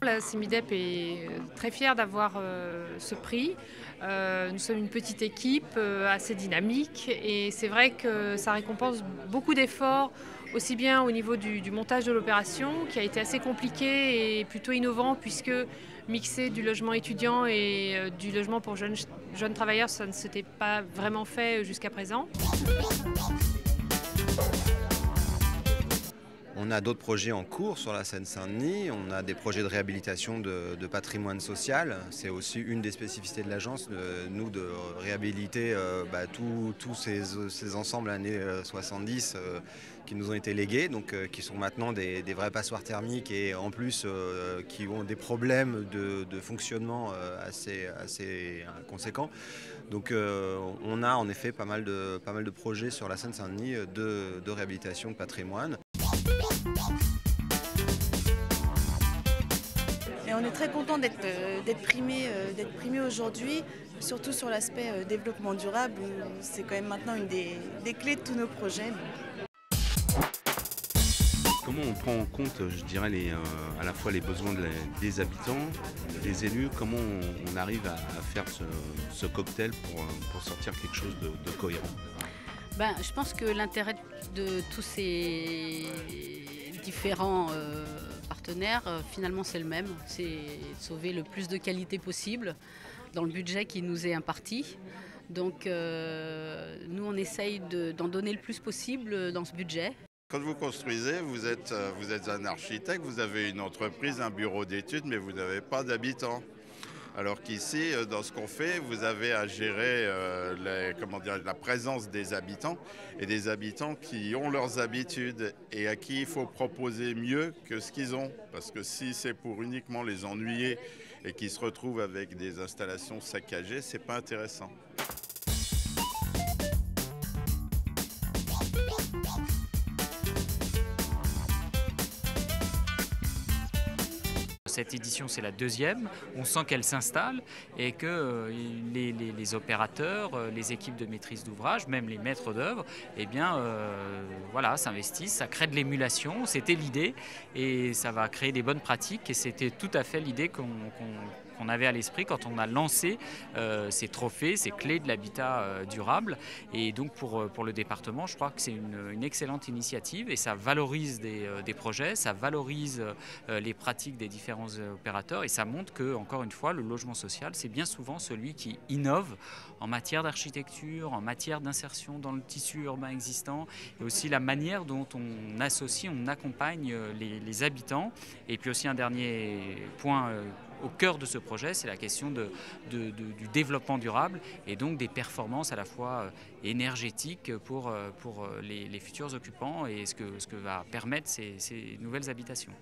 La CEMIDEP est très fière d'avoir ce prix. Nous sommes une petite équipe assez dynamique et c'est vrai que ça récompense beaucoup d'efforts, aussi bien au niveau du montage de l'opération qui a été assez compliqué et plutôt innovant puisque mixer du logement étudiant et du logement pour jeunes travailleurs, ça ne s'était pas vraiment fait jusqu'à présent. On a d'autres projets en cours sur la Seine-Saint-Denis. On a des projets de réhabilitation de patrimoine social. C'est aussi une des spécificités de l'agence, de réhabiliter tous ces ensembles années 70 qui nous ont été légués, donc qui sont maintenant des vraies passoires thermiques et en plus qui ont des problèmes de fonctionnement assez conséquents. Donc on a en effet pas mal de projets sur la Seine-Saint-Denis de réhabilitation de patrimoine. Et on est très content d'être primé aujourd'hui, surtout sur l'aspect développement durable. C'est quand même maintenant une des clés de tous nos projets. Comment on prend en compte, je dirais, à la fois les besoins des habitants, des élus, comment on arrive à faire ce cocktail pour sortir quelque chose de cohérent? Je pense que l'intérêt de tous ces différents partenaires, finalement, c'est le même. C'est de sauver le plus de qualité possible dans le budget qui nous est imparti. Donc, nous, on essaye d'en donner le plus possible dans ce budget. Quand vous construisez, vous êtes un architecte, vous avez une entreprise, un bureau d'études, mais vous n'avez pas d'habitants. Alors qu'ici, dans ce qu'on fait, vous avez à gérer la présence des habitants et des habitants qui ont leurs habitudes et à qui il faut proposer mieux que ce qu'ils ont. Parce que si c'est pour uniquement les ennuyer et qu'ils se retrouvent avec des installations saccagées, c'est pas intéressant. Cette édition, c'est la deuxième. On sent qu'elle s'installe et que les opérateurs, les équipes de maîtrise d'ouvrage, même les maîtres d'œuvre, s'investissent. Ça crée de l'émulation. C'était l'idée et ça va créer des bonnes pratiques. Et c'était tout à fait l'idée qu'on avait à l'esprit quand on a lancé ces trophées, ces clés de l'habitat durable. Et donc pour le département, je crois que c'est une excellente initiative et ça valorise des projets, ça valorise les pratiques des différents opérateurs et ça montre que, encore une fois, le logement social, c'est bien souvent celui qui innove en matière d'architecture, en matière d'insertion dans le tissu urbain existant et aussi la manière dont on associe, on accompagne les habitants. Et puis aussi un dernier point au cœur de ce projet, c'est la question du développement durable et donc des performances à la fois énergétiques pour les futurs occupants et ce que va permettre ces nouvelles habitations.